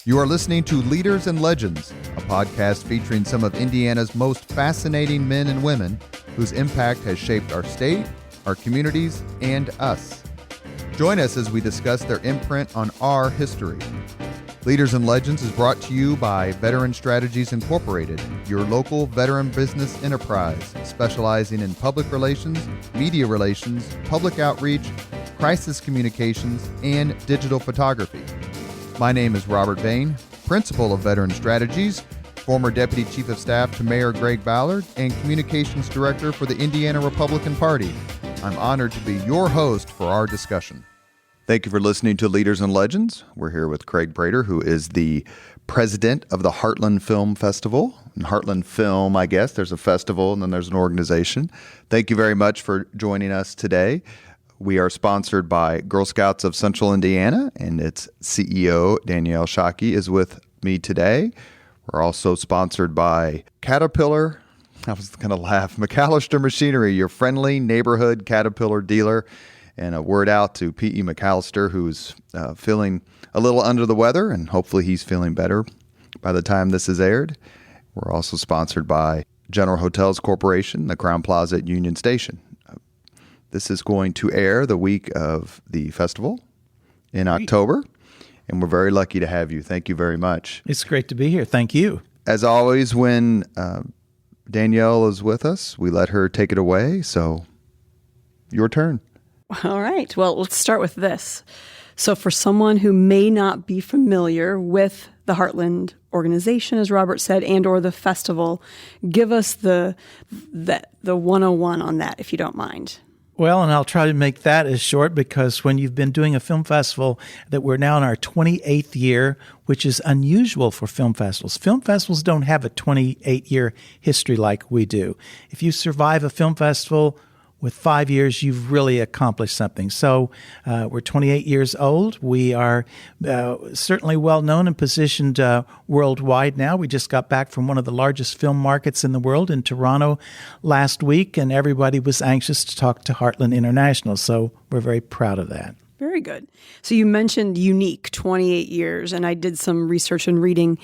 You are listening to Leaders and Legends, a podcast featuring some of Indiana's most fascinating men and women whose impact has shaped our state, our communities, and us. Join us as we discuss their imprint on our history. Leaders and Legends is brought to you by Veteran Strategies Incorporated, your local veteran business enterprise specializing in public relations, media relations, public outreach, crisis communications, and digital photography. My name is Robert Bain, Principal of Veteran Strategies, former Deputy Chief of Staff to Mayor Greg Ballard, and Communications Director for the Indiana Republican Party. I'm honored to be your host for our discussion. Thank you for listening to Leaders and Legends. We're here with Craig Prater, who is the president of the Heartland Film Festival. And Heartland Film, I guess, there's a festival and then there's an organization. Thank you very much for joining us today. We are sponsored by Girl Scouts of Central Indiana, and its CEO, Danielle Shockey, is with me today. We're also sponsored by Caterpillar. I was going to laugh. McAllister Machinery, your friendly neighborhood Caterpillar dealer. And a word out to P.E. McAllister, who's feeling a little under the weather, and hopefully he's feeling better by the time this is aired. We're also sponsored by General Hotels Corporation, the Crowne Plaza at Union Station. This is going to air the week of the festival in October, and we're very lucky to have you. Thank you very much. It's great to be here. Thank you. As always, when Danielle is with us, we let her take it away. So, your turn. All right. Well, let's start with this. So for someone who may not be familiar with the Heartland organization, as Robert said, and or the festival, give us the 101 on that, if you don't mind. Well, and I'll try to make that as short because when you've been doing a film festival that we're now in our 28th year, which is unusual for film festivals. Film festivals don't have a 28-year history like we do. If you survive a film festival with 5 years, you've really accomplished something. So we're 28 years old. We are certainly well known and positioned worldwide now. We just got back from one of the largest film markets in the world in Toronto last week, and everybody was anxious to talk to Heartland International. So we're very proud of that. Very good. So you mentioned unique, 28 years, and I did some research and reading,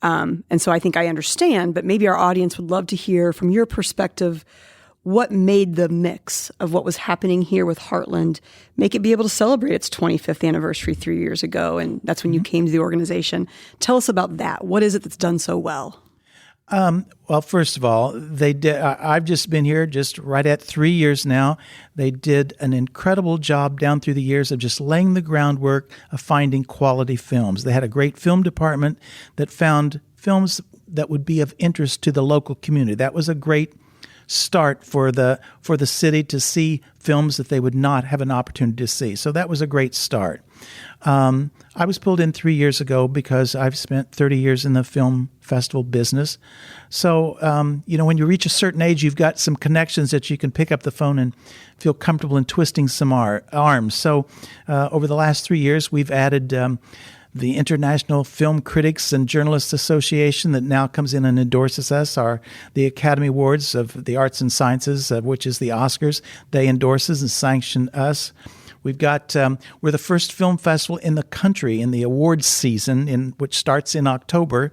and so I think I understand, but maybe our audience would love to hear from your perspective what made the mix of what was happening here with Heartland make it be able to celebrate its 25th anniversary 3 years ago, and that's when you came to the organization. Tell us about that. What is it that's done so well? Well, first of all, they did. I've just been here just right at 3 years now. They did an incredible job down through the years of just laying the groundwork of finding quality films. They had a great film department that found films that would be of interest to the local community. That was a great start for the city to see films that they would not have an opportunity to see. So that was a great start. I was pulled in 3 years ago because I've spent 30 years in the film festival business. So, when you reach a certain age, you've got some connections that you can pick up the phone and feel comfortable in twisting some arms. So over the last 3 years, we've added the International Film Critics and Journalists Association that now comes in and endorses us, the Academy Awards of the Arts and Sciences, which is the Oscars. They endorses and sanction us. We've got, we're the first film festival in the country in the awards season, which starts in October,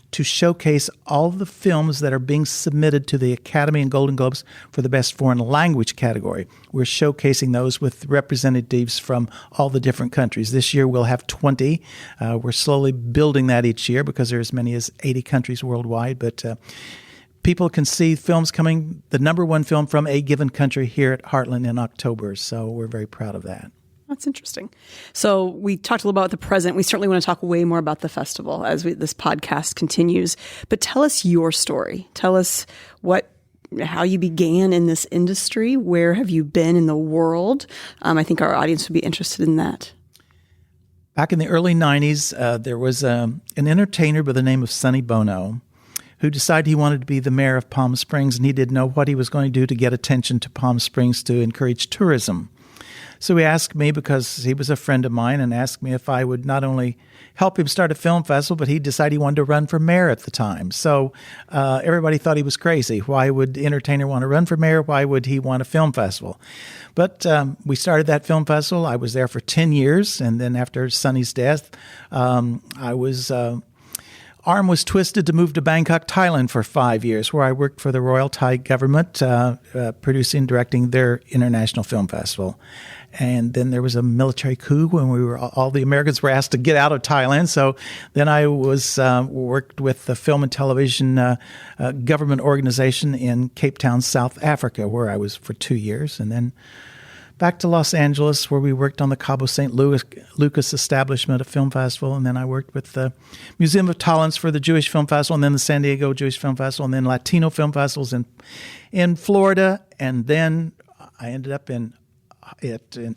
to showcase all the films that are being submitted to the Academy and Golden Globes for the Best Foreign Language category. We're showcasing those with representatives from all the different countries. This year we'll have 20. We're slowly building that each year because there are as many as 80 countries worldwide. But people can see films coming, the number one film from a given country here at Heartland in October. So we're very proud of that. That's interesting. So we talked a little about the present. We certainly want to talk way more about the festival as this podcast continues. But tell us your story. Tell us how you began in this industry. Where have you been in the world? I think our audience would be interested in that. Back in the early 90s, there was an entertainer by the name of Sonny Bono who decided he wanted to be the mayor of Palm Springs, and he didn't know what he was going to do to get attention to Palm Springs to encourage tourism. So he asked me, because he was a friend of mine, and asked me if I would not only help him start a film festival, but he decided he wanted to run for mayor at the time. So everybody thought he was crazy. Why would the entertainer want to run for mayor? Why would he want a film festival? But we started that film festival. I was there for 10 years, and then after Sonny's death, arm was twisted to move to Bangkok, Thailand for 5 years, where I worked for the Royal Thai government, producing and directing their international film festival. And then there was a military coup when all the Americans were asked to get out of Thailand. So then I worked with the film and television government organization in Cape Town, South Africa, where I was for 2 years. And then back to Los Angeles, where we worked on the Cabo St. Lucas establishment of film festival. And then I worked with the Museum of Tolerance for the Jewish Film Festival, and then the San Diego Jewish Film Festival, and then Latino film festivals in Florida. And then I ended up in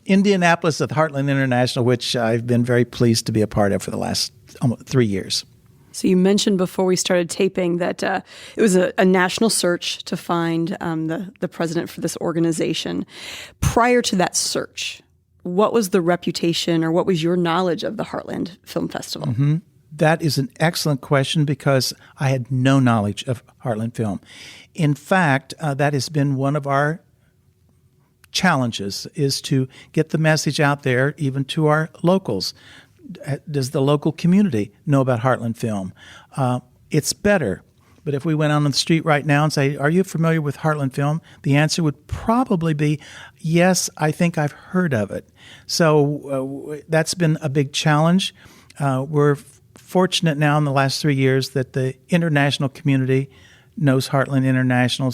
Indianapolis at Heartland International, which I've been very pleased to be a part of for the last almost 3 years. So you mentioned before we started taping that it was a national search to find the president for this organization. Prior to that search, what was the reputation, or what was your knowledge of the Heartland Film Festival? Mm-hmm. That is an excellent question, because I had no knowledge of Heartland Film. In fact, that has been one of our challenges, is to get the message out there, even to our locals. Does the local community know about Heartland Film? It's better. But if we went on the street right now and say, "Are you familiar with Heartland Film?" the answer would probably be, "Yes, I think I've heard of it." So that's been a big challenge. We're fortunate now in the last 3 years that the international community knows Heartland International.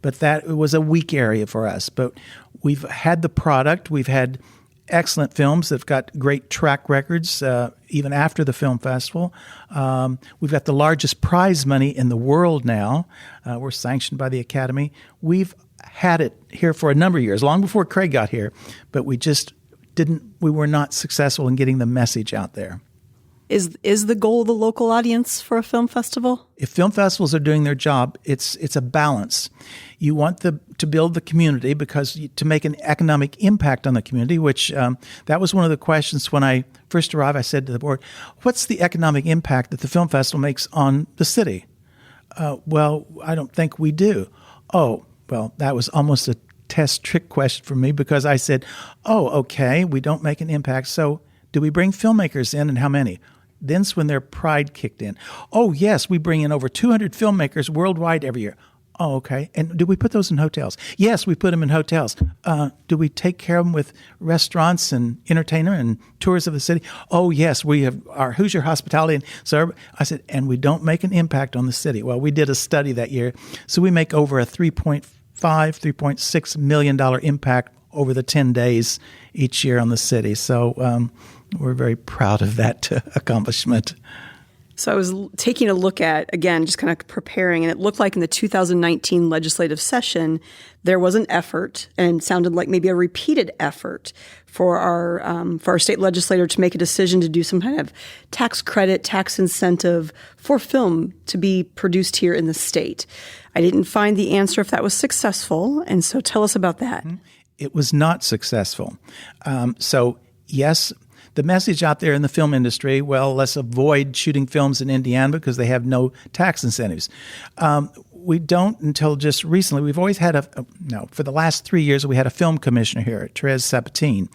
But that was a weak area for us. But we've had the product. We've had excellent films that have got great track records even after the film festival. We've got the largest prize money in the world now. We're sanctioned by the Academy. We've had it here for a number of years, long before Craig got here, but we were not successful in getting the message out there. Is the goal the local audience for a film festival? If film festivals are doing their job, it's a balance. You want to build the community, because to make an economic impact on the community, which that was one of the questions when I first arrived. I said to the board, "What's the economic impact that the film festival makes on the city?" Well, I don't think we do. Oh, well, that was almost a test trick question for me, because I said, "Oh, okay, we don't make an impact. So do we bring filmmakers in, and how many?" Then's when their pride kicked in. "Oh, yes, we bring in over 200 filmmakers worldwide every year." "Oh, okay. And do we put those in hotels?" "Yes, we put them in hotels." "Do we take care of them with restaurants and entertainment and tours of the city?" "Oh, yes, we have our Hoosier Hospitality." And so I said, "And we don't make an impact on the city." Well, we did a study that year. So we make over a $3.6 million impact over the 10 days each year on the city. So we're very proud of that accomplishment. So I was taking a look at, again, just kind of preparing, and it looked like in the 2019 legislative session, there was an effort, and sounded like maybe a repeated effort for our state legislator to make a decision to do some kind of tax credit, tax incentive for film to be produced here in the state. I didn't find the answer if that was successful, and so tell us about that. It was not successful. So yes, the message out there in the film industry, well, let's avoid shooting films in Indiana because they have no tax incentives. We don't until just recently. We've always had for the last 3 years, we had a film commissioner here, Therese Sabatine.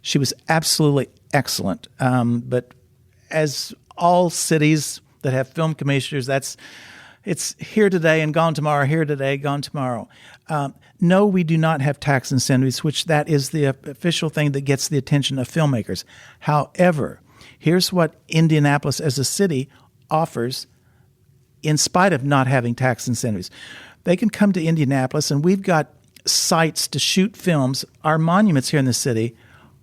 She was absolutely excellent. But as all cities that have film commissioners, it's here today and gone tomorrow, here today, gone tomorrow. No, we do not have tax incentives, which that is the official thing that gets the attention of filmmakers. However, here's what Indianapolis as a city offers in spite of not having tax incentives. They can come to Indianapolis, and we've got sites to shoot films. Our monuments here in the city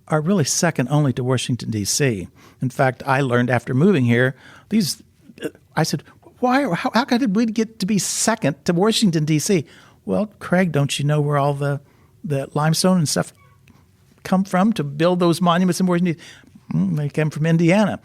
are really second only to Washington, D.C. In fact, I learned after moving here, I said, how did we get to be second to Washington, D.C.? Well, Craig, don't you know where all the limestone and stuff come from to build those monuments in Washington, D.C.? They came from Indiana.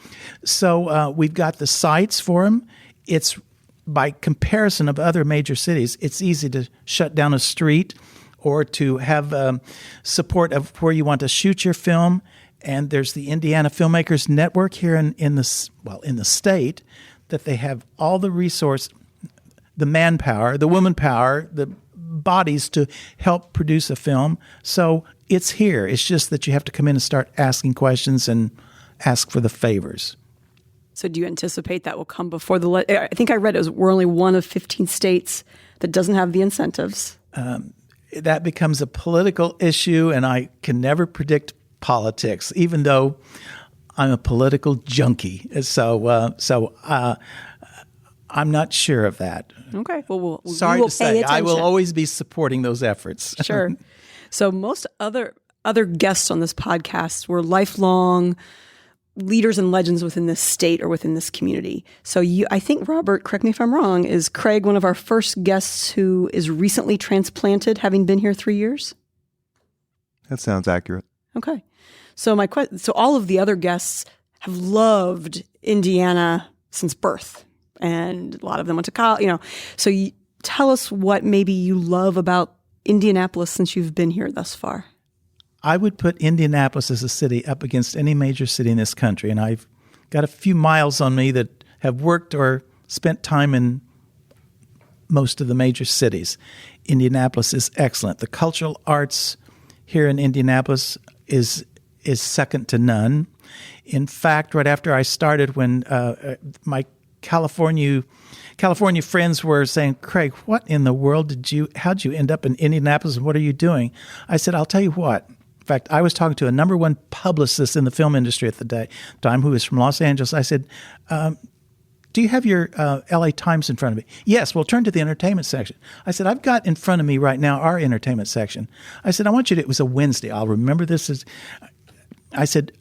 So we've got the sites for them. It's by comparison of other major cities, it's easy to shut down a street or to have support of where you want to shoot your film. And there's the Indiana Filmmakers Network here in the state, that they have all the resource, the manpower, the woman power, the bodies to help produce a film. So it's here. It's just that you have to come in and start asking questions and ask for the favors. So do you anticipate that will come before I think I read we're only one of 15 states that doesn't have the incentives. That becomes a political issue, and I can never predict politics, even though I'm a political junkie. So I'm not sure of that. Okay. Well, sorry to say, I will always be supporting those efforts. Sure. So most other guests on this podcast were lifelong leaders and legends within this state or within this community. So I think, Robert, correct me if I'm wrong, is Craig one of our first guests who is recently transplanted, having been here 3 years? That sounds accurate. Okay. So so all of the other guests have loved Indiana since birth, and a lot of them went to college, So tell us what maybe you love about Indianapolis since you've been here thus far. I would put Indianapolis as a city up against any major city in this country, and I've got a few miles on me that have worked or spent time in most of the major cities. Indianapolis is excellent. The cultural arts here in Indianapolis is second to none. In fact, right after I started, when my California friends were saying, "Craig, what in the world how'd you end up in Indianapolis, and what are you doing?" I said, "I'll tell you what." In fact, I was talking to a number one publicist in the film industry at the time who was from Los Angeles. I said, "Do you have your LA Times in front of me?" "Yes." "Well, turn to the entertainment section." I said, "I've got in front of me right now our entertainment section." I said, it was a Wednesday. I'll remember this I said,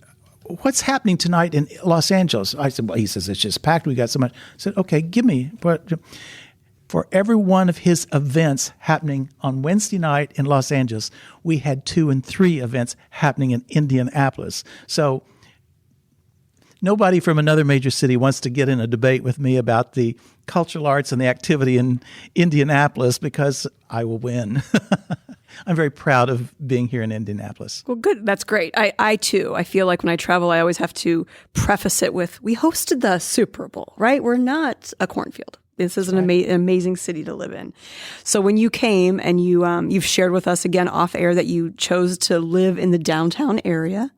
"What's happening tonight in Los Angeles?" I said, "Well," he says, "it's just packed. We got so much." I said, "Okay, give me." For every one of his events happening on Wednesday night in Los Angeles, we had 2 and 3 events happening in Indianapolis. So nobody from another major city wants to get in a debate with me about the cultural arts and the activity in Indianapolis, because I will win. I'm very proud of being here in Indianapolis. Well, good. That's great. I too. I feel like when I travel, I always have to preface it with, we hosted the Super Bowl, right? We're not a cornfield. This is an amazing city to live in. So when you came and you've shared with us again off air that you chose to live in the downtown area.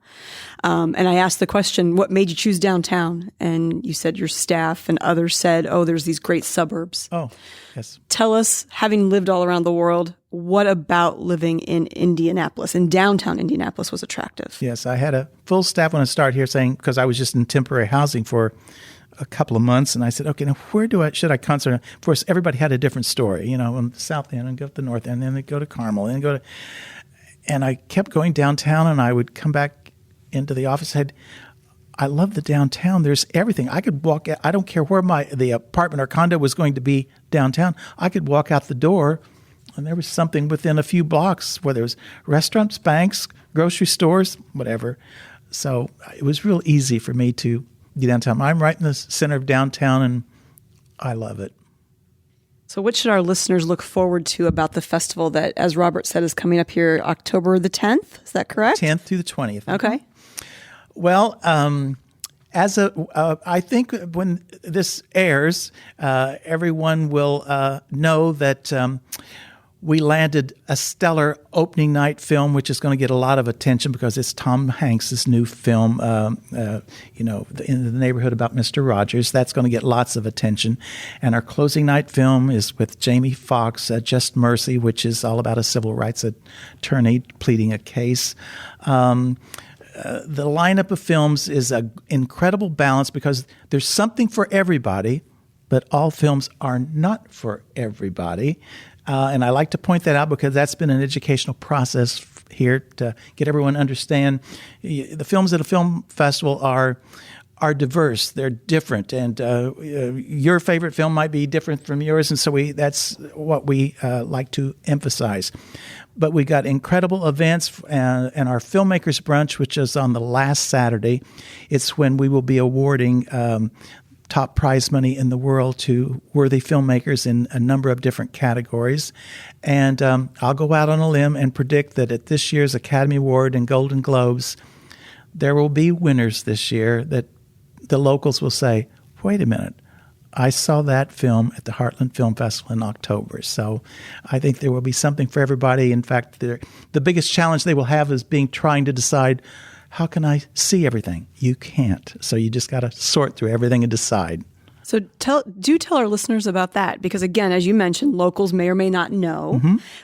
And I asked the question, what made you choose downtown? And you said your staff, and others said, oh, there's these great suburbs. Oh, yes. Tell us, having lived all around the world, what about living in Indianapolis, in downtown Indianapolis, was attractive? Yes, I had a full staff when I started here, saying, because I was just in temporary housing for a couple of months, and I said, okay, now where should I concentrate? Of course, everybody had a different story, on the south end and go to the north end, and then they go to Carmel, and I kept going downtown, and I would come back into the office. I love the downtown. There's everything. I could walk out. I don't care where the apartment or condo was going to be downtown. I could walk out the door, and there was something within a few blocks, whether it was restaurants, banks, grocery stores, whatever. So it was real easy for me to get downtown. I'm right in the center of downtown, and I love it. So what should our listeners look forward to about the festival that, as Robert said, is coming up here October the 10th? Is that correct? 10th through the 20th. Okay. Well, I think when this airs, everyone will know that we landed a stellar opening night film, which is going to get a lot of attention because it's Tom Hanks' new film, in the neighborhood about Mr. Rogers. That's going to get lots of attention. And our closing night film is with Jamie Foxx, Just Mercy, which is all about a civil rights attorney pleading a case. The lineup of films is an incredible balance because there's something for everybody, but all films are not for everybody. And I like to point that out because that's been an educational process here to get everyone to understand. The films at a film festival are diverse. They're different. And your favorite film might be different from yours. And so that's what we like to emphasize. But we got incredible events and our Filmmakers Brunch, which is on the last Saturday. It's when we will be awarding top prize money in the world to worthy filmmakers in a number of different categories. And I'll go out on a limb and predict that at this year's Academy Award and Golden Globes, there will be winners this year that the locals will say, wait a minute, I saw that film at the Heartland Film Festival in October. So I think there will be something for everybody. In fact, the biggest challenge they will have is trying to decide, how can I see everything? You can't. So you just got to sort through everything and decide. So do tell our listeners about that, because again, as you mentioned, locals may or may not know.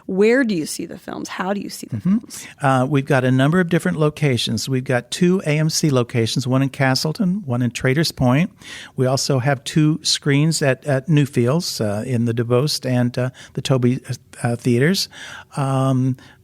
Where do you see the films? How do you see the films? We've got a number of different locations. We've got 2 AMC locations, one in Castleton, one in Traders Point. We also have 2 screens at Newfields in the DeVost and the Toby theaters.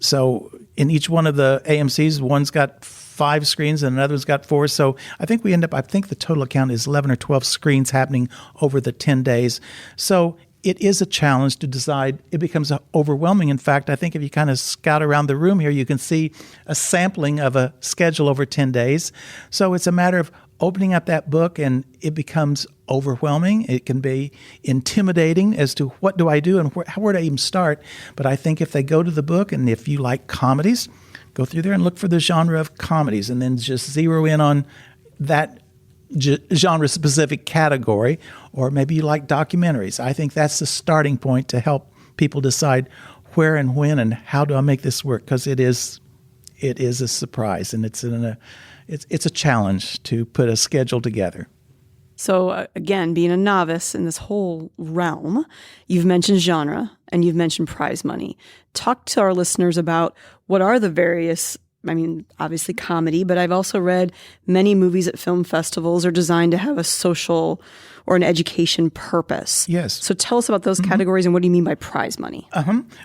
So in each one of the AMCs, one's got 5 screens and another's got 4. So I think the total count is 11 or 12 screens happening over the 10 days. So it is a challenge to decide. It becomes overwhelming. In fact, I think if you kind of scout around the room here, you can see a sampling of a schedule over 10 days. So it's a matter of opening up that book, and it becomes overwhelming. It can be intimidating as to what do I do and where do I even start. But I think if they go to the book, and if you like comedies, go through there and look for the genre of comedies and then just zero in on that genre-specific category, or maybe you like documentaries. I think that's the starting point to help people decide where and when and how do I make this work, because it is a surprise, and it's a challenge to put a schedule together. So again, being a novice in this whole realm, you've mentioned genre and you've mentioned prize money. Talk to our listeners about what are the various, obviously comedy, but I've also read many movies at film festivals are designed to have a social or an education purpose. Yes. So tell us about those categories, and what do you mean by prize money?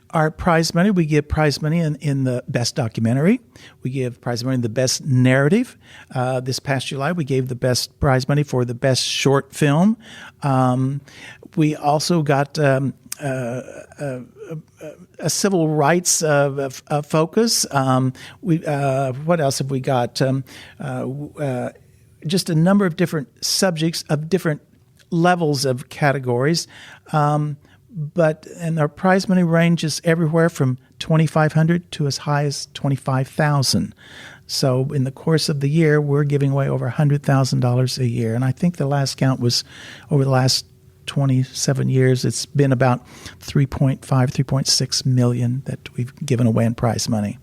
Our prize money, we give prize money in the best documentary. We give prize money in the best narrative. This past July, we gave the best prize money for the best short film. We also got a civil rights focus. What else have we got? Just a number of different subjects of different levels of categories. And our prize money ranges everywhere from $2,500 to as high as $25,000. So in the course of the year, we're giving away over $100,000 a year. And I think the last count was over the last 27 years, it's been about 3.6 million that we've given away in prize money.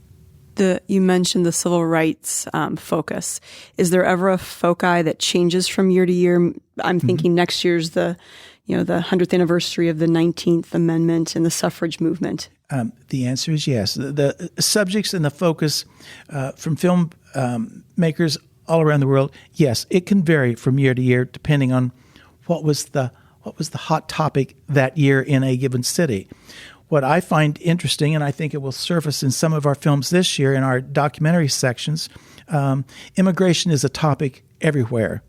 You mentioned the civil rights focus. Is there ever a foci that changes from year to year? I'm thinking next year's the 100th anniversary of the 19th Amendment and the suffrage movement. The answer is yes. The subjects and the focus from film makers all around the world, yes, it can vary from year to year depending on what was the hot topic that year in a given city. What I find interesting, and I think it will surface in some of our films this year in our documentary sections, immigration is a topic everywhere.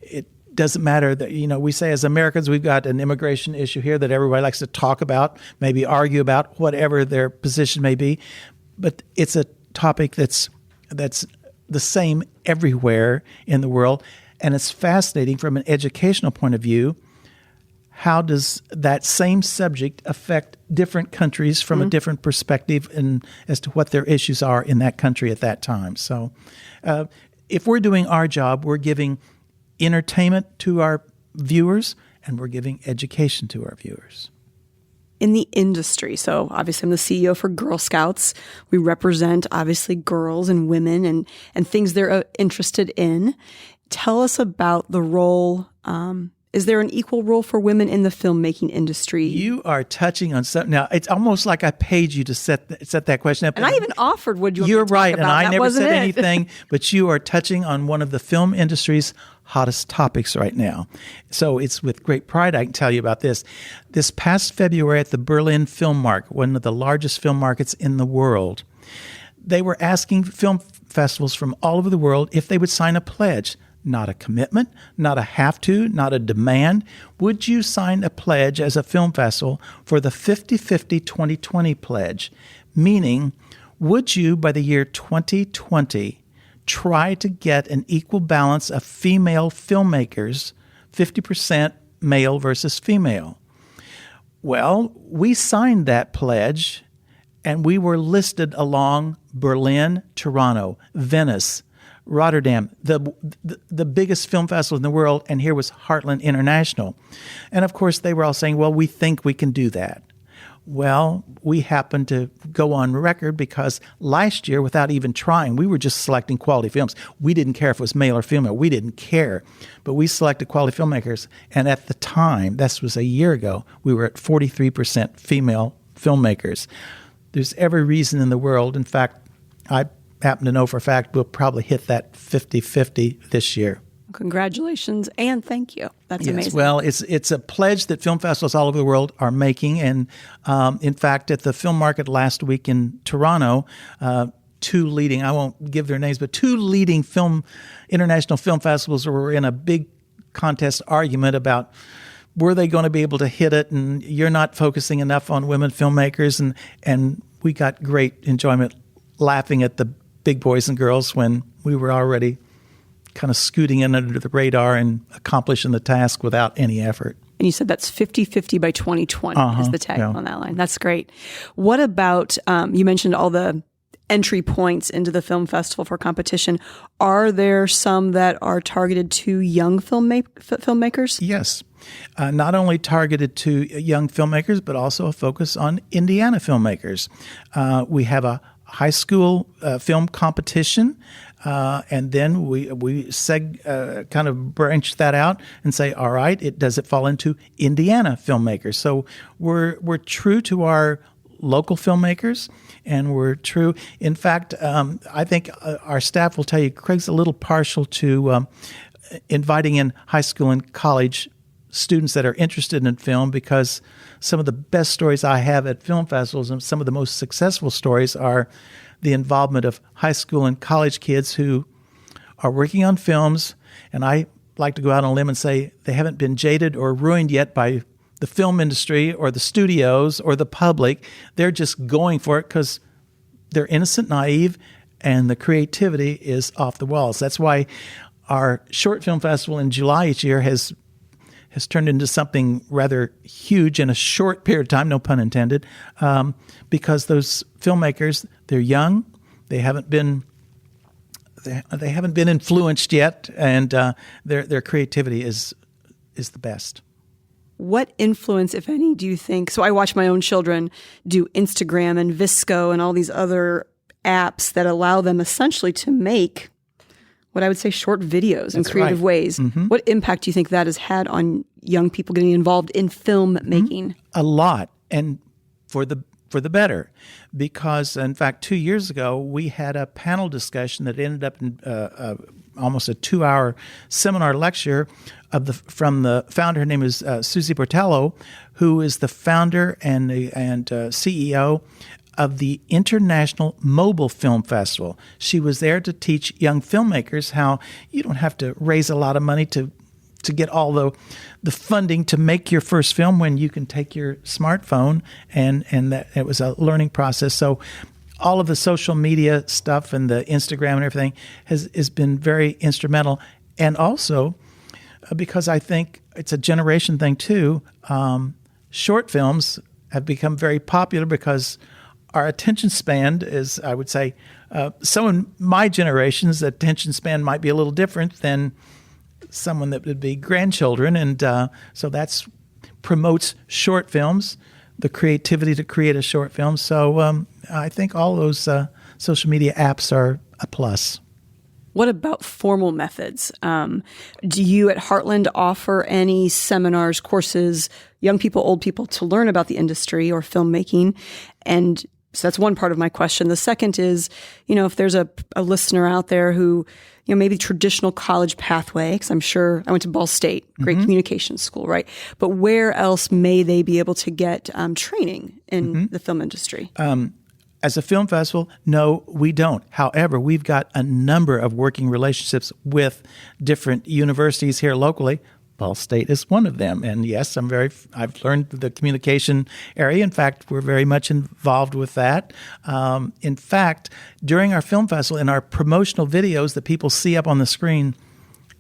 It doesn't matter that, we say as Americans we've got an immigration issue here that everybody likes to talk about, maybe argue about, whatever their position may be, but it's a topic that's the same everywhere in the world, and it's fascinating from an educational point of view. How does that same subject affect different countries from a different perspective and as to what their issues are in that country at that time? So if we're doing our job, we're giving entertainment to our viewers and we're giving education to our viewers. In the industry, so obviously I'm the CEO for Girl Scouts. We represent obviously girls and women and things they're interested in. Tell us about the role. Is there an equal role for women in the filmmaking industry? You are touching on something. Now, it's almost like I paid you to set that question up. And I even offered, would you want You're me to right, talk and about? I That never wasn't said it. anything, but you are touching on one of the film industry's hottest topics right now. So it's with great pride I can tell you about this. This past February at the Berlin Film Market, one of the largest film markets in the world, they were asking film festivals from all over the world if they would sign a pledge. Not a commitment, not a have to, not a demand. Would you sign a pledge as a film festival for the 50-50 2020 pledge? Meaning, would you, by the year 2020, try to get an equal balance of female filmmakers 50% male versus female. Well, we signed that pledge, and we were listed along Berlin, Toronto, Venice, Rotterdam, the biggest film festival in the world, and here was Heartland International. And of course, they were all saying, well, we think we can do that. Well, we happened to go on record because last year, without even trying, we were just selecting quality films. We didn't care if it was male or female. We didn't care. But we selected quality filmmakers. And at the time, this was a year ago, we were at 43% female filmmakers. There's every reason in the world. In fact, I happen to know for a fact we'll probably hit that 50-50 this year. Congratulations and thank you. That's amazing. Well, it's a pledge that film festivals all over the world are making. And in fact, at the film market last week in Toronto, two leading, I won't give their names, but two leading international film festivals were in a big contest argument about were they going to be able to hit it, and you're not focusing enough on women filmmakers. And we got great enjoyment laughing at the big boys and girls when we were already kind of scooting in under the radar and accomplishing the task without any effort. And you said that's 50-50 by 2020 is the tag on that line. That's great. What about, you mentioned all the entry points into the film festival for competition. Are there some that are targeted to young filmmakers? Yes. Not only targeted to young filmmakers, but also a focus on Indiana filmmakers. We have a high school film competition, and then we kind of branch that out and say, all right, does it fall into Indiana filmmakers? So we're true to our local filmmakers, and we're true. In fact, I think our staff will tell you Craig's a little partial to inviting in high school and college students that are interested in film, because some of the best stories I have at film festivals and some of the most successful stories are the involvement of high school and college kids who are working on films. And I like to go out on a limb and say they haven't been jaded or ruined yet by the film industry or the studios or the public. They're just going for it because they're innocent, naive, and the creativity is off the walls. That's why our short film festival in July each year has turned into something rather huge in a short period of time, no pun intended, because those filmmakers, they're young, they haven't been influenced yet, and their creativity is the best. What influence, if any, do you think? So I watch my own children do Instagram and Visco and all these other apps that allow them essentially to make what I would say short videos in creative ways. Mm-hmm. What impact do you think that has had on young people getting involved in film making? A lot, and for the better, because in fact 2 years ago we had a panel discussion that ended up in almost a 2-hour seminar lecture from the founder. Her name is Susie Portello, who is the founder and CEO of the International Mobile Film Festival. She was there to teach young filmmakers how you don't have to raise a lot of money to get all the funding to make your first film when you can take your smartphone, and that it was a learning process. So all of the social media stuff and the Instagram and everything has been very instrumental. And also, because I think it's a generation thing too, short films have become very popular because our attention span is, I would say, someone my generation's attention span might be a little different than someone that would be grandchildren. And so that's promotes short films, the creativity to create a short film. So I think all those social media apps are a plus. What about formal methods? Do you at Heartland offer any seminars, courses, young people, old people, to learn about the industry or filmmaking? And so that's one part of my question. The second is, if there's a listener out there who, maybe traditional college pathway, because I'm sure I went to Ball State, great communications school, right? But where else may they be able to get training in the film industry? As a film festival, no, we don't. However, we've got a number of working relationships with different universities here locally. Ball State is one of them. And yes, I've learned the communication area. In fact, we're very much involved with that. In fact, during our film festival, in our promotional videos that people see up on the screen,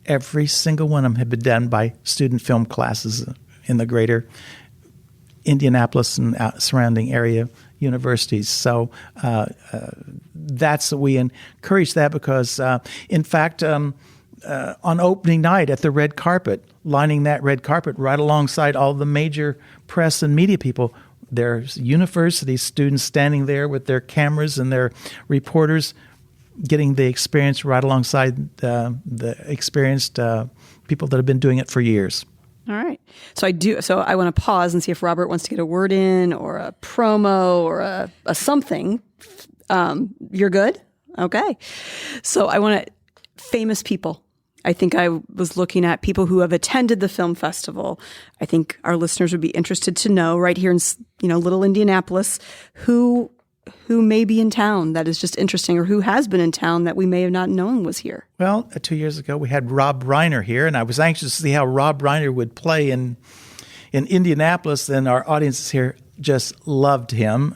every single one of them have been done by student film classes in the greater Indianapolis and surrounding area universities. So we encourage that because, in fact, on opening night at the red carpet, lining that red carpet right alongside all the major press and media people, there's university students standing there with their cameras and their reporters getting the experience right alongside the experienced people that have been doing it for years. All right. So I want to pause and see if Robert wants to get a word in or a promo or a something. You're good? Okay. So I want famous people. I think I was looking at people who have attended the film festival. I think our listeners would be interested to know right here in, little Indianapolis, who may be in town that is just interesting, or who has been in town that we may have not known was here. Well, 2 years ago, we had Rob Reiner here, and I was anxious to see how Rob Reiner would play in Indianapolis, and our audiences here just loved him.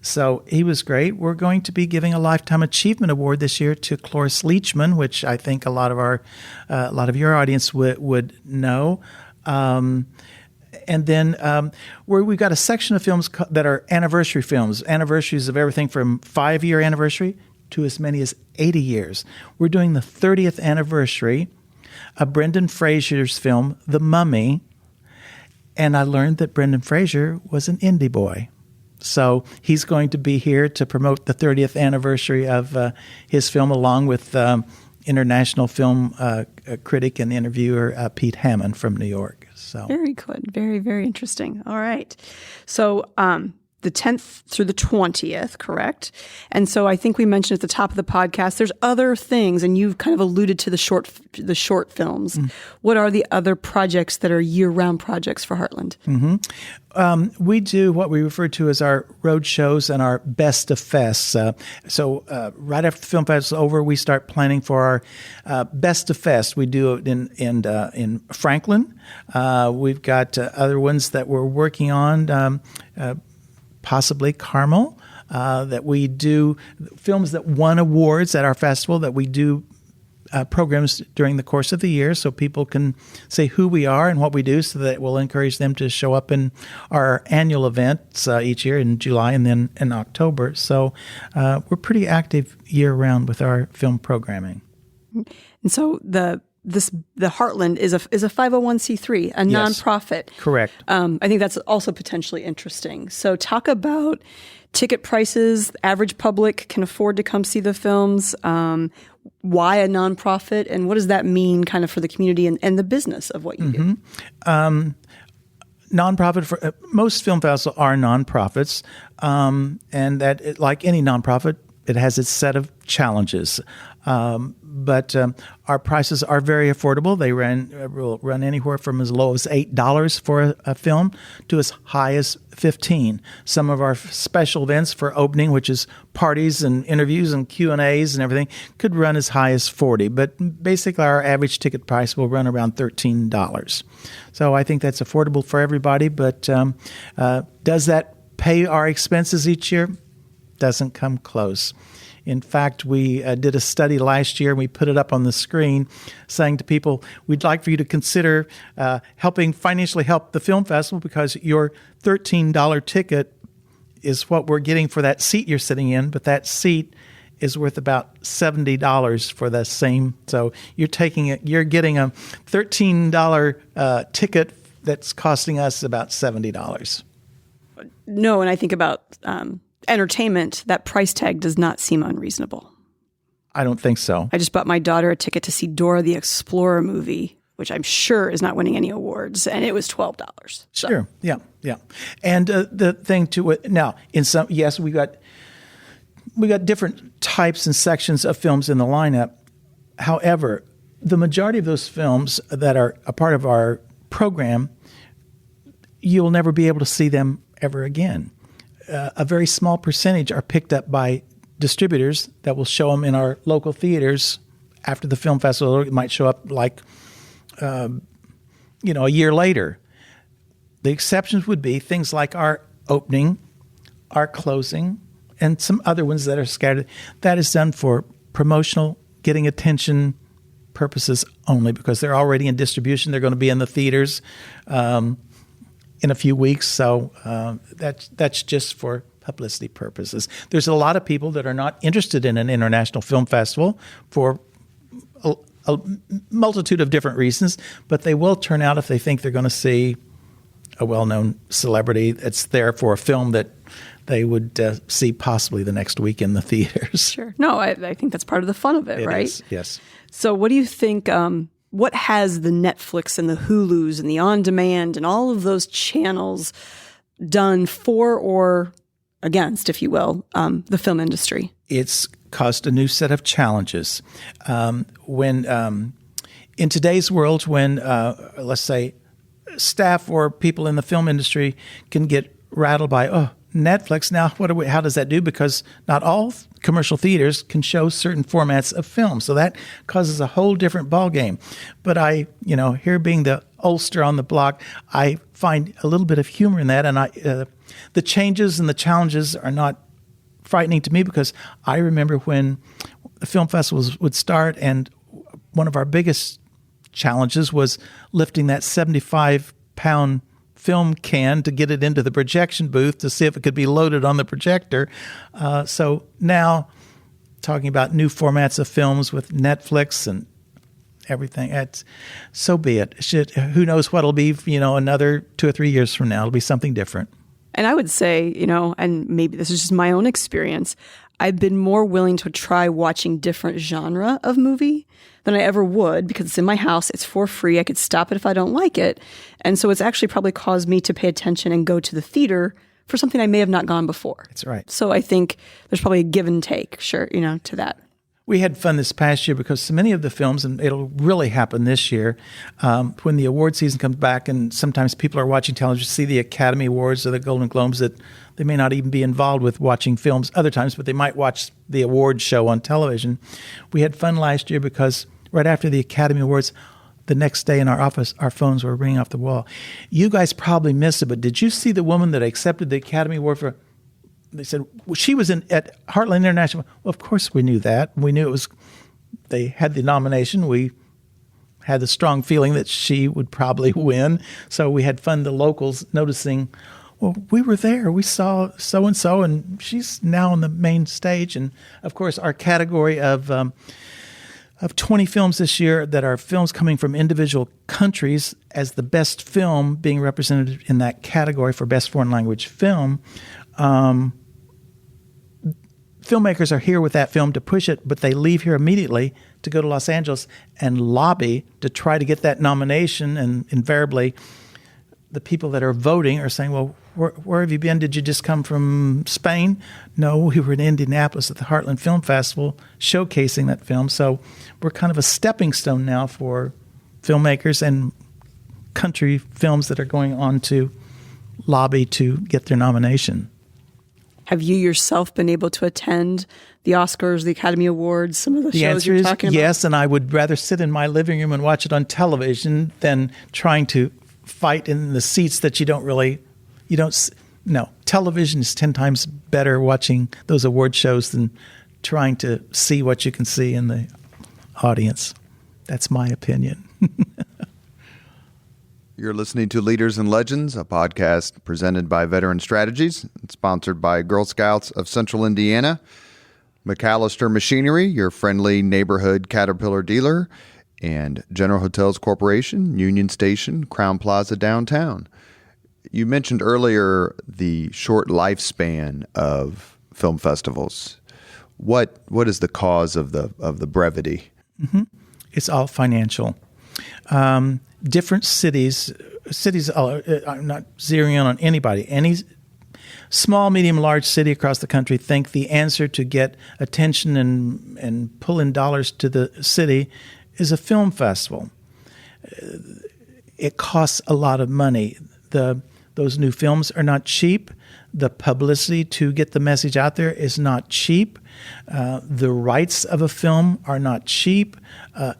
So he was great. We're going to be giving a Lifetime Achievement Award this year to Cloris Leachman, which I think a lot of your audience would know. And then we've got a section of films that are anniversary films, anniversaries of everything from 5-year anniversary to as many as 80 years. We're doing the 30th anniversary of Brendan Fraser's film, The Mummy, and I learned that Brendan Fraser was an indie boy. So he's going to be here to promote the 30th anniversary of his film, along with international film critic and interviewer Pete Hammond from New York. So very good. Very, very interesting. All right. So the 10th through the 20th, correct? And so I think we mentioned at the top of the podcast, there's other things, and you've kind of alluded to the short films. Mm. What are the other projects that are year-round projects for Heartland? Mm-hmm. We do what we refer to as our road shows and our best of fests. So right after the film fest is over, we start planning for our best of fest. We do it in Franklin. We've got other ones that we're working on. Possibly Carmel, that we do films that won awards at our festival, that we do programs during the course of the year so people can say who we are and what we do, so that we'll encourage them to show up in our annual events each year in July and then in October. So we're pretty active year-round with our film programming. And so the Heartland is a 501c3, a nonprofit. Correct. I think that's also potentially interesting. So talk about ticket prices. Average public can afford to come see the films. Why a nonprofit, and what does that mean kind of for the community and the business of what you do? Nonprofit, most film festivals are nonprofits, and that, like any nonprofit, it has its set of challenges. But our prices are very affordable. They will run anywhere from as low as $8 for a film to as high as $15. Some of our special events for opening, which is parties and interviews and Q&As and everything, could run as high as $40. But basically, our average ticket price will run around $13. So I think that's affordable for everybody. But does that pay our expenses each year? Doesn't come close. In fact, we did a study last year, and we put it up on the screen, saying to people, we'd like for you to consider financially help the film festival, because your $13 ticket is what we're getting for that seat you're sitting in, but that seat is worth about $70 for the same. So you're getting a $13 ticket that's costing us about $70. No, and I think about entertainment, that price tag does not seem unreasonable. I don't think so. I just bought my daughter a ticket to see Dora the Explorer movie, which I'm sure is not winning any awards, and it was $12. So. Sure, yeah. And the thing to it now, we got different types and sections of films in the lineup. However, the majority of those films that are a part of our program, you'll never be able to see them ever again. A very small percentage are picked up by distributors that will show them in our local theaters after the film festival. It might show up a year later. The exceptions would be things like our opening, our closing, and some other ones that are scattered. That is done for promotional, getting attention purposes only, because they're already in distribution. They're going to be in the theaters in a few weeks. So that's just for publicity purposes. There's a lot of people that are not interested in an international film festival for a multitude of different reasons, but they will turn out if they think they're going to see a well-known celebrity that's there for a film that they would see possibly the next week in the theaters. Sure. No, I think that's part of the fun of it, right? Is, yes. So what do you think, what has the Netflix and the Hulus and the on-demand and all of those channels done for or against, if you will, the film industry? It's caused a new set of challenges. When in today's world, when let's say staff or people in the film industry can get rattled by, Netflix, now how does that do? Because not all commercial theaters can show certain formats of film. So that causes a whole different ballgame. But here being the oldster on the block, I find a little bit of humor in that. And the changes and the challenges are not frightening to me, because I remember when the film festivals would start, and one of our biggest challenges was lifting that 75-pound film can to get it into the projection booth to see if it could be loaded on the projector. So now, talking about new formats of films with Netflix and everything, so be it. Who knows what it'll be, another 2 or 3 years from now. It'll be something different. And I would say, and maybe this is just my own experience, I've been more willing to try watching different genre of movie than I ever would, because it's in my house, it's for free, I could stop it if I don't like it. And so it's actually probably caused me to pay attention and go to the theater for something I may have not gone before. That's right. So I think there's probably a give and take, sure, to that. We had fun this past year because so many of the films, and it'll really happen this year, when the award season comes back, and sometimes people are watching television, see the Academy Awards or the Golden Globes, that they may not even be involved with watching films other times, but they might watch the award show on television. We had fun last year because right after the Academy Awards, the next day in our office, our phones were ringing off the wall. You guys probably missed it, but did you see the woman that accepted the Academy Award for... They said, well, she was at Heartland International. Well, of course we knew that. We knew they had the nomination. We had the strong feeling that she would probably win. So we had fun, the locals, noticing, well, we were there. We saw so-and-so, and she's now on the main stage. And, of course, our category of 20 films this year that are films coming from individual countries as the best film being represented in that category for Best Foreign Language Film. Filmmakers are here with that film to push it, but they leave here immediately to go to Los Angeles and lobby to try to get that nomination. And invariably, the people that are voting are saying, well, where have you been? Did you just come from Spain? No, we were in Indianapolis at the Heartland Film Festival showcasing that film. So we're kind of a stepping stone now for filmmakers and country films that are going on to lobby to get their nomination. Have you yourself been able to attend the Oscars, the Academy Awards, some of the shows you're talking about? The answer is yes, and I would rather sit in my living room and watch it on television than trying to fight in the seats that no. Television is 10 times better watching those award shows than trying to see what you can see in the audience. That's my opinion. You're listening to Leaders and Legends, a podcast presented by Veteran Strategies and sponsored by Girl Scouts of Central Indiana, McAllister Machinery, your friendly neighborhood Caterpillar dealer, and General Hotels Corporation, Union Station, Crowne Plaza downtown. You mentioned earlier the short lifespan of film festivals. What is the cause of the brevity? Mm-hmm. It's all financial. Different cities, I'm not zeroing in on anybody. Any small, medium, large city across the country think the answer to get attention and pull in dollars to the city is a film festival. It costs a lot of money. Those new films are not cheap. The publicity to get the message out there is not cheap. The rights of a film are not cheap.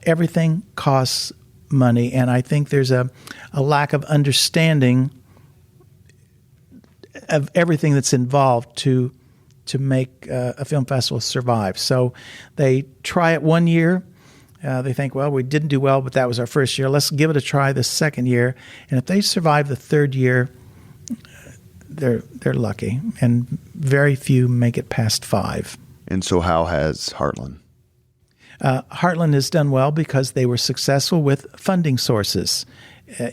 Everything costs money, and I think there's a lack of understanding of everything that's involved to make a film festival survive. So they try it one year, They think, well, we didn't do well, but that was our first year. Let's give it a try the second year. And if they survive the third year, they're lucky. And very few make it past 5. And so how has Heartland? Heartland has done well because they were successful with funding sources.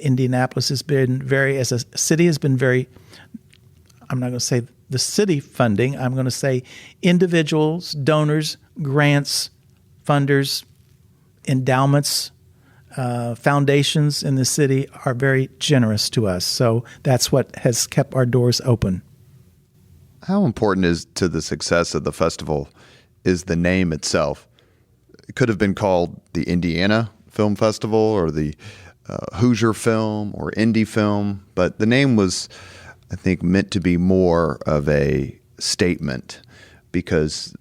Indianapolis has been as a city, has been very, I'm not going to say the city funding, I'm going to say individuals, donors, grants, funders, endowments, foundations in the city are very generous to us. So that's what has kept our doors open. How important is to the success of the festival is the name itself? It could have been called the Indiana Film Festival or the Hoosier Film or Indie Film, but the name was, I think, meant to be more of a statement, because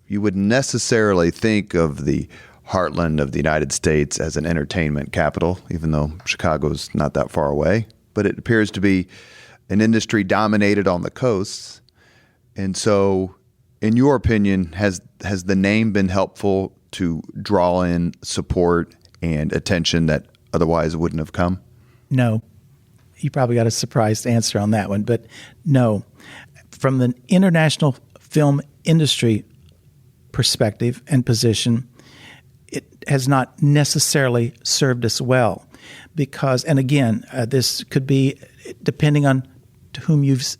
you would necessarily think of the heartland of the United States as an entertainment capital, even though Chicago's not that far away. But it appears to be an industry dominated on the coasts. And so, in your opinion, has the name been helpful to draw in support and attention that otherwise wouldn't have come? No. You probably got a surprised answer on that one, but no. From the international film industry perspective and position, it has not necessarily served us well because, and again, this could be, depending on to whom you've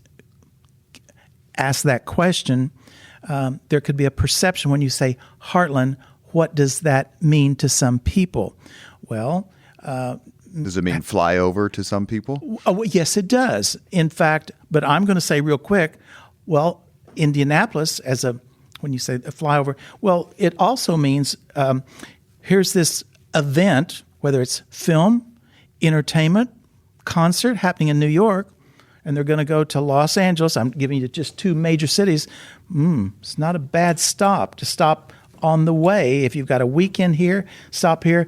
asked that question, there could be a perception when you say Heartland, what does that mean to some people? Well, does it mean flyover to some people? Oh, yes, it does. In fact, but I'm going to say real quick, well, Indianapolis when you say a flyover, well, it also means here's this event, whether it's film, entertainment, concert happening in New York, and they're going to go to Los Angeles. I'm giving you just 2 major cities. It's not a bad stop to stop on the way. If you've got a weekend here, stop here.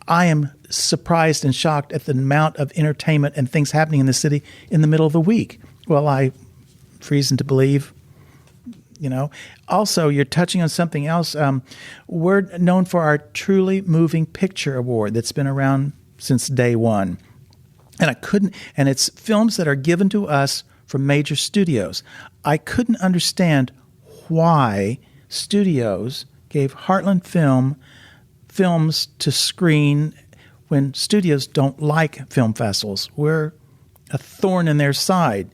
I am surprised and shocked at the amount of entertainment and things happening in the city in the middle of the week. Well, I have reason to believe, Also, you're touching on something else. We're known for our Truly Moving Picture Award that's been around since day one. And it's films that are given to us from major studios. I couldn't understand why studios gave Heartland films to screen when studios don't like film festivals. We're a thorn in their side.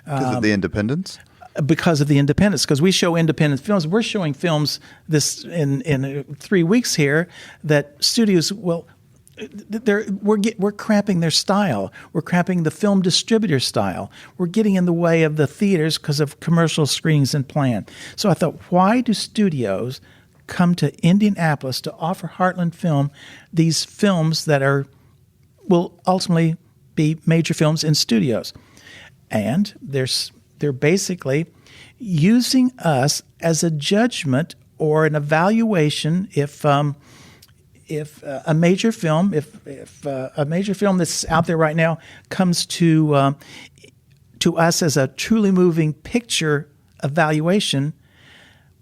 Because of the independence? Because of the independence. Because we show independent films. We're showing films this in 3 weeks here that studios we're cramping their style. We're cramping the film distributor style. We're getting in the way of the theaters because of commercial screenings and plan. So I thought, why do studios come to Indianapolis to offer Heartland Film these films that will ultimately be major films in studios? And they're basically using us as a judgment or an evaluation if a major film that's out there right now comes to us as a truly moving picture evaluation,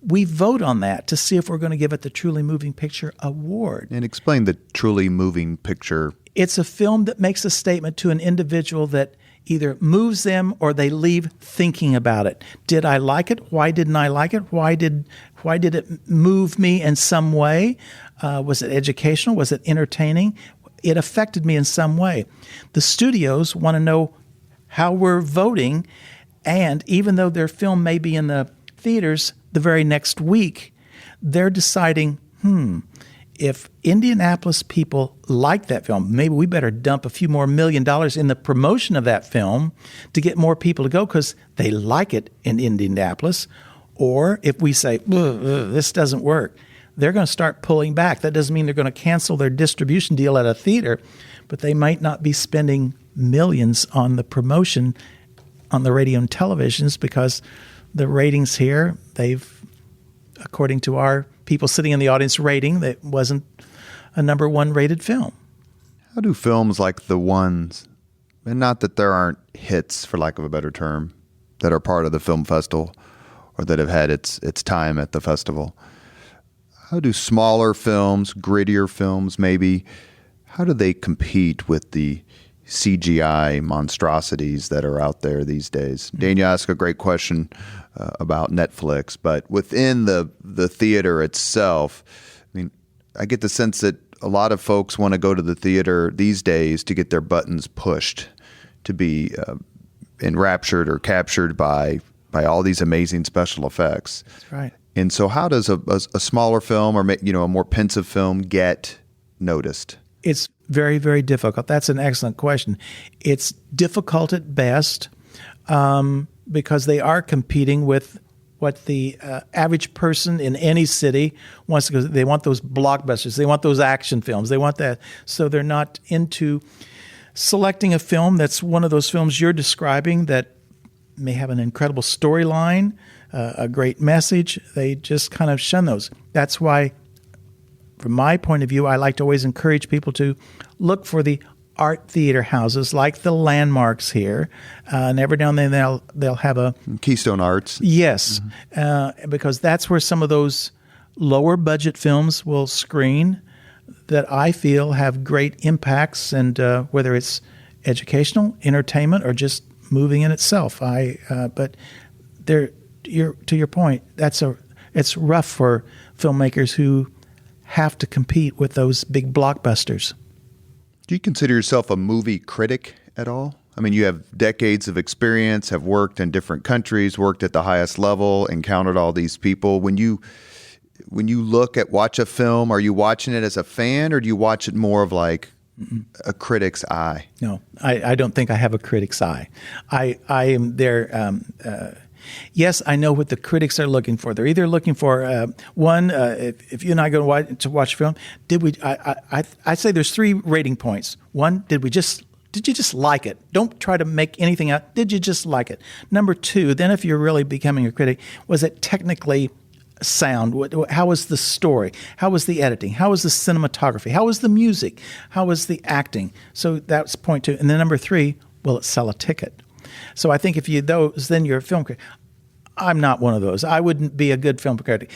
we vote on that to see if we're going to give it the Truly Moving Picture Award. And explain the Truly Moving Picture. It's a film that makes a statement to an individual that either moves them or they leave thinking about it. Did I like it? Why didn't I like it? Why did it move me in some way? Was it educational? Was it entertaining? It affected me in some way. The studios want to know how we're voting, and even though their film may be in the theaters the very next week, they're deciding, if Indianapolis people like that film, maybe we better dump a few more $1 million in the promotion of that film to get more people to go because they like it in Indianapolis. Or if we say, this doesn't work, they're going to start pulling back. That doesn't mean they're going to cancel their distribution deal at a theater, but they might not be spending millions on the promotion on the radio and televisions because the ratings here, according to our people sitting in the audience rating, that wasn't a number 1 rated film. How do films like the ones, and not that there aren't hits, for lack of a better term, that are part of the film festival or that have had its time at the festival, how do smaller films, grittier films maybe, how do they compete with the CGI monstrosities that are out there these days? Daniel asked a great question about Netflix, but within the theater itself, I mean, I get the sense that a lot of folks want to go to the theater these days to get their buttons pushed, to be enraptured or captured by all these amazing special effects. That's right. And so how does a smaller film or a more pensive film get noticed? It's very, very difficult. That's an excellent question. It's difficult at best because they are competing with what the average person in any city wants to go. They want those blockbusters. They want those action films. They want that. So they're not into selecting a film that's one of those films you're describing that may have an incredible storyline, a great message. They just kind of shun those. That's why, from my point of view, I like to always encourage people to look for the art theater houses like the Landmarks here, and every now and then they'll have a Keystone Arts. Yes, because that's where some of those lower budget films will screen that I feel have great impacts, and whether it's educational, entertainment, or just moving in itself. But to your point, it's rough for filmmakers who have to compete with those big blockbusters. Do you consider yourself a movie critic at all? I mean, you have decades of experience, have worked in different countries, worked at the highest level, encountered all these people. When you watch a film, are you watching it as a fan, or do you watch it more of like a critic's eye? No, I don't think I have a critic's eye. I am there. Yes, I know what the critics are looking for. They're either looking for if you and I go to watch a film, did we? I say there's 3 rating points. 1, did you just like it? Don't try to make anything out. Did you just like it? Number 2, then if you're really becoming a critic, was it technically sound? How was the story? How was the editing? How was the cinematography? How was the music? How was the acting? So that's point 2. And then number 3, will it sell a ticket? So I think if then you're a film critic. I'm not one of those. I wouldn't be a good film critic.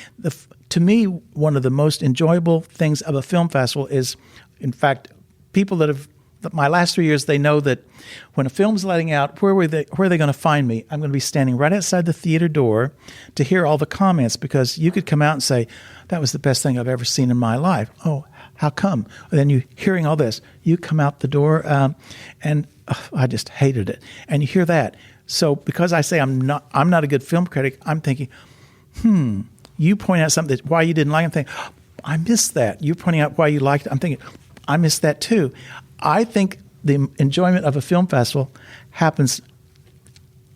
To me, one of the most enjoyable things of a film festival is, in fact, people that have my last 3 years, they know that when a film's letting out, where are they going to find me? I'm going to be standing right outside the theater door to hear all the comments, because you could come out and say, that was the best thing I've ever seen in my life. Oh, how come? And then you hearing all this, you come out the door and I just hated it. And you hear that. So because I say I'm not a good film critic, I'm thinking, you point out something why you didn't like it. I'm thinking, I missed that. You're pointing out why you liked it. I'm thinking, I missed that too. I think the enjoyment of a film festival happens,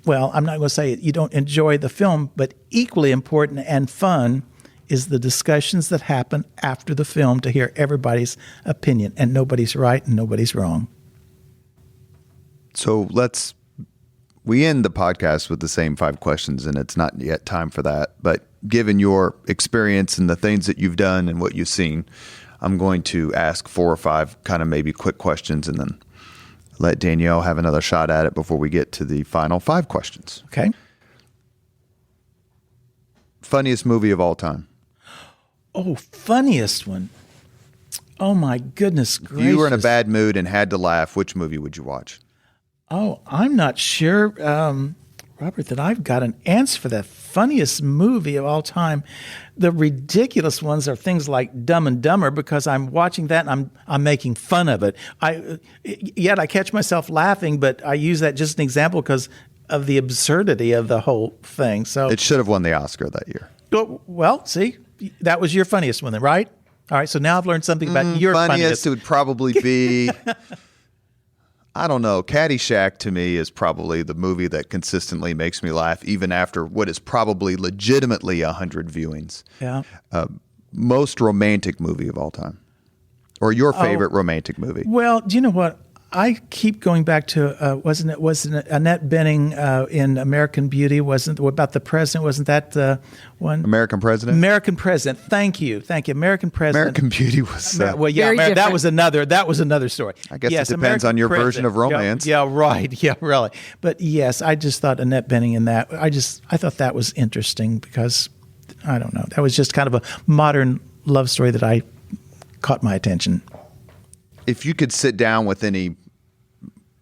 well, I'm not going to say you don't enjoy the film, but equally important and fun is the discussions that happen after the film to hear everybody's opinion. And nobody's right and nobody's wrong. So we end the podcast with the same 5 questions, and it's not yet time for that. But given your experience and the things that you've done and what you've seen, I'm going to ask 4 or 5 kind of maybe quick questions and then let Danielle have another shot at it before we get to the final 5 questions. Okay. Funniest movie of all time? Oh, funniest one. Oh, my goodness gracious. If you were in a bad mood and had to laugh, which movie would you watch? Oh, I'm not sure, Robert, that I've got an answer for that. Funniest movie of all time. The ridiculous ones are things like Dumb and Dumber, because I'm watching that and I'm making fun of it. Yet I catch myself laughing, but I use that just an example because of the absurdity of the whole thing. So it should have won the Oscar that year. Well, see, that was your funniest one then, right? All right, so now I've learned something about your funniest. It would probably be... I don't know. Caddyshack to me is probably the movie that consistently makes me laugh, even after what is probably legitimately 100 viewings. Yeah. Most romantic movie of all time, or your favorite romantic movie? Well, do you know what? I keep going back to wasn't it Annette Bening in American Beauty? Wasn't about the president? Wasn't that the one? American President. American President. Thank you. American President. American Beauty was. Well, yeah, that was another story. I guess yes, it depends American on your President. version of romance. Yeah, right. Yeah, really. But yes, I just thought Annette Bening in that. I thought that was interesting because I don't know. That was just kind of a modern love story that I caught my attention. If you could sit down with any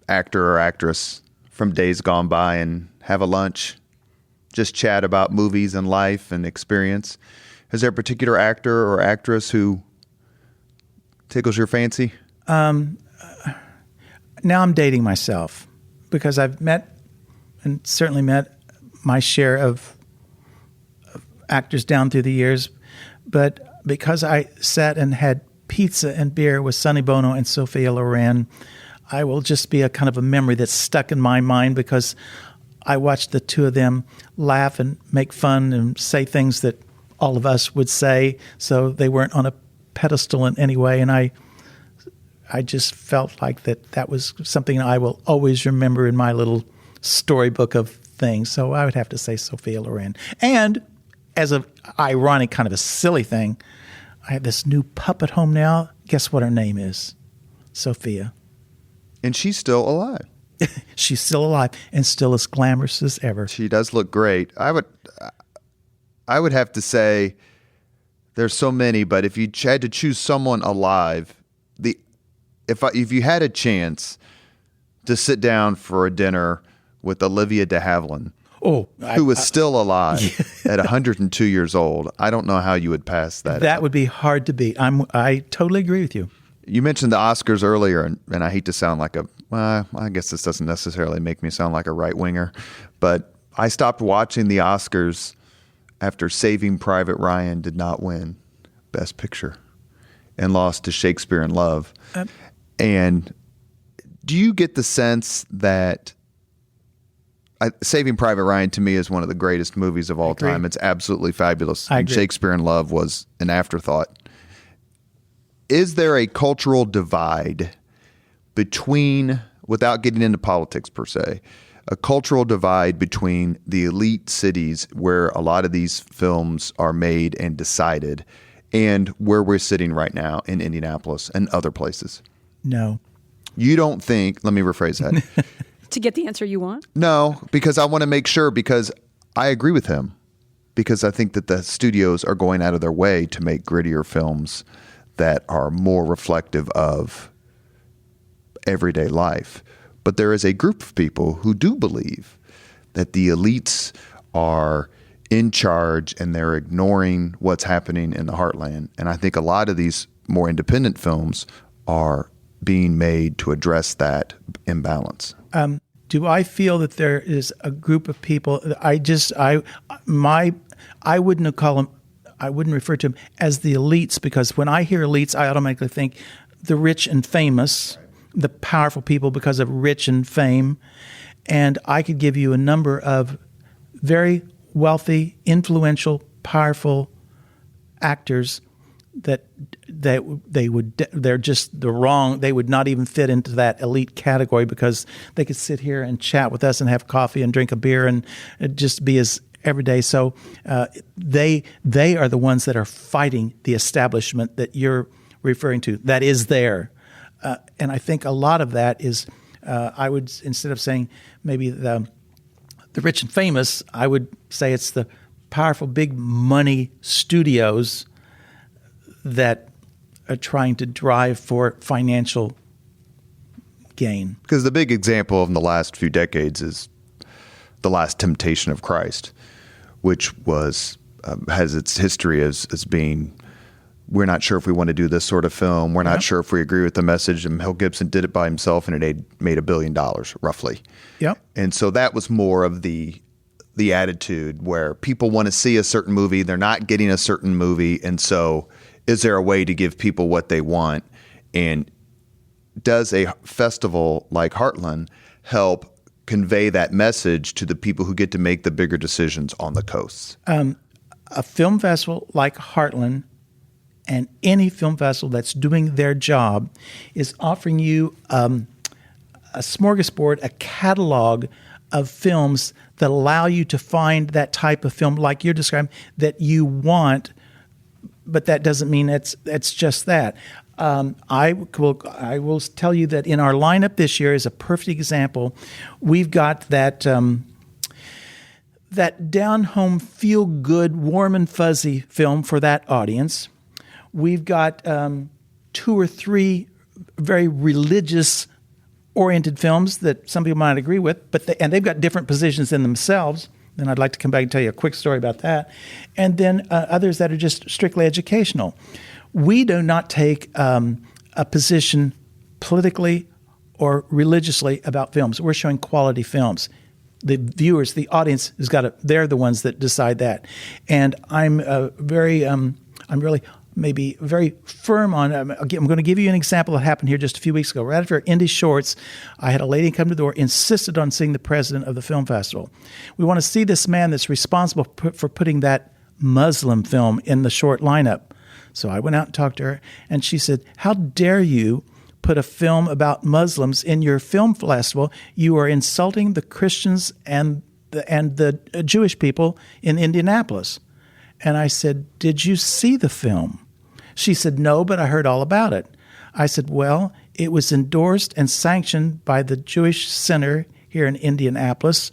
actor or actress from days gone by and have a lunch, just chat about movies and life and experience, is there a particular actor or actress who tickles your fancy? Now I'm dating myself because I've met and certainly met my share of actors down through the years, but because I sat and had pizza and beer with Sonny Bono and Sophia Loren, I will just be a kind of a memory that's stuck in my mind because I watched the two of them laugh and make fun and say things that all of us would say, so they weren't on a pedestal in any way, and I just felt like that was something I will always remember in my little storybook of things. So I would have to say Sophia Loren. And as an ironic kind of a silly thing, I have this new pup at home now. Guess what her name is? Sophia. And she's still alive. She's still alive and still as glamorous as ever. She does look great. I would have to say there's so many, but if you had to choose someone alive, if you had a chance to sit down for a dinner with Olivia de Havilland, who was still alive at 102 years old, I don't know how you would pass that. That would be hard to beat. I totally agree with you. You mentioned the Oscars earlier, and I hate to sound like I guess this doesn't necessarily make me sound like a right-winger, but I stopped watching the Oscars after Saving Private Ryan did not win Best Picture and lost to Shakespeare in Love. And do you get the sense that Saving Private Ryan to me is one of the greatest movies of all time? It's absolutely fabulous. And Shakespeare in Love was an afterthought. Is there a cultural divide between, without getting into politics per se, a cultural divide between the elite cities where a lot of these films are made and decided and where we're sitting right now in Indianapolis and other places? No. You don't think, let me rephrase that. To get the answer you want? No, because I want to make sure, because I agree with him, because I think that the studios are going out of their way to make grittier films that are more reflective of everyday life. But there is a group of people who do believe that the elites are in charge and they're ignoring what's happening in the heartland. And I think a lot of these more independent films are being made to address that imbalance. Do I feel that there is a group of people? I wouldn't call them. I wouldn't refer to them as the elites, because when I hear elites, I automatically think the rich and famous, the powerful people because of rich and fame. And I could give you a number of very wealthy, influential, powerful actors that they're just the wrong. They would not even fit into that elite category because they could sit here and chat with us and have coffee and drink a beer and just be as everyday. So they are the ones that are fighting the establishment that you're referring to. That is there, and I think a lot of that is. I would, instead of saying maybe the rich and famous, I would say it's the powerful, big money studios that are trying to drive for financial gain. Because the big example in the last few decades is The Last Temptation of Christ, which was has its history as being, we're not sure if we want to do this sort of film. We're not sure if we agree with the message. And Mel Gibson did it by himself, and it made $1 billion, roughly. Yep. And so that was more of the attitude where people want to see a certain movie. They're not getting a certain movie. And so is there a way to give people what they want? And does a festival like Heartland help convey that message to the people who get to make the bigger decisions on the coasts? A film festival like Heartland and any film festival that's doing their job is offering you a smorgasbord, a catalog of films that allow you to find that type of film like you're describing that you want, but that doesn't mean it's just that. I will tell you that in our lineup this year is a perfect example. We've got that down-home, feel-good, warm and fuzzy film for that audience. We've got 2 or 3 very religious-oriented films that some people might agree with, and they've got different positions in themselves. And I'd like to come back and tell you a quick story about that. And then others that are just strictly educational. We do not take a position politically or religiously about films. We're showing quality films. The viewers, the audience they're the ones that decide that. And I'm really maybe very firm on, I'm going to give you an example that happened here just a few weeks ago. Right after Indie Shorts, I had a lady come to the door, insisted on seeing the president of the film festival. We want to see this man that's responsible for putting that Muslim film in the short lineup. So I went out and talked to her, and she said, "How dare you put a film about Muslims in your film festival? You are insulting the Christians and the Jewish people in Indianapolis." And I said, "Did you see the film?" She said, "No, but I heard all about it." I said, "Well, it was endorsed and sanctioned by the Jewish Center here in Indianapolis.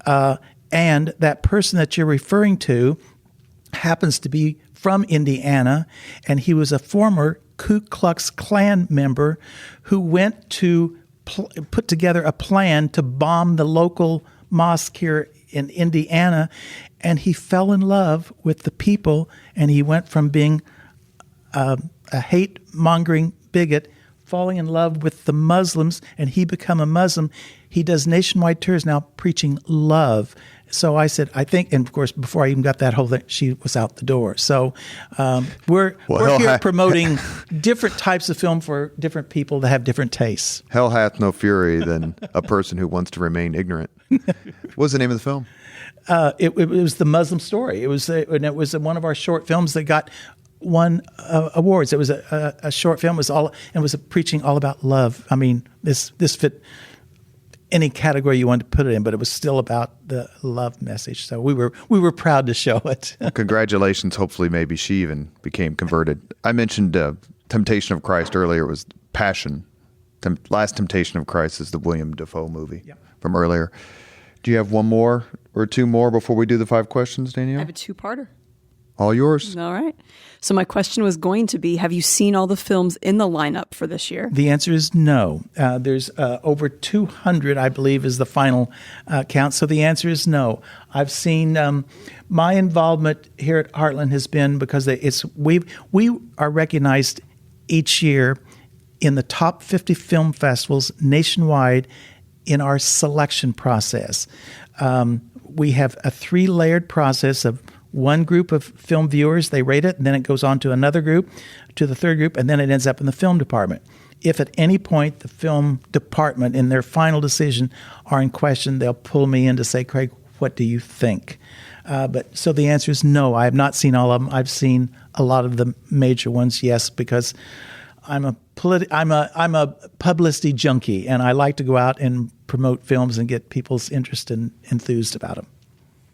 And that person that you're referring to happens to be from Indiana, and he was a former Ku Klux Klan member who went to put together a plan to bomb the local mosque here in Indiana, and he fell in love with the people, and he went from being a hate-mongering bigot, falling in love with the Muslims, and he become a Muslim. He does nationwide tours now preaching love." So I said, I think, and of course, before I even got that whole thing, she was out the door. So we're here promoting different types of film for different people that have different tastes. Hell hath no fury than a person who wants to remain ignorant. What was the name of the film? It was The Muslim Story. It was one of our short films that won awards. It was a short film. It was preaching all about love. I mean, this fit any category you wanted to put it in, but it was still about the love message. So we were proud to show it. Well, congratulations. Hopefully, maybe she even became converted. I mentioned Temptation of Christ earlier. It was Passion. Last Temptation of Christ is the William Dafoe movie from earlier. Do you have one more or two more before we do the 5 questions, Danielle? I have a 2-parter. All yours. All right. So my question was going to be, have you seen all the films in the lineup for this year? The answer is no. There's over 200, I believe, is the final count. So the answer is no. I've seen my involvement here at Heartland has been because we are recognized each year in the top 50 film festivals nationwide in our selection process. We have a 3-layered process of one group of film viewers, they rate it, and then it goes on to another group, to the third group, and then it ends up in the film department. If at any point the film department, in their final decision, are in question, they'll pull me in to say, "Craig, what do you think?" So the answer is no. I have not seen all of them. I've seen a lot of the major ones, yes, because I'm a publicity junkie, and I like to go out and promote films and get people's interest and enthused about them.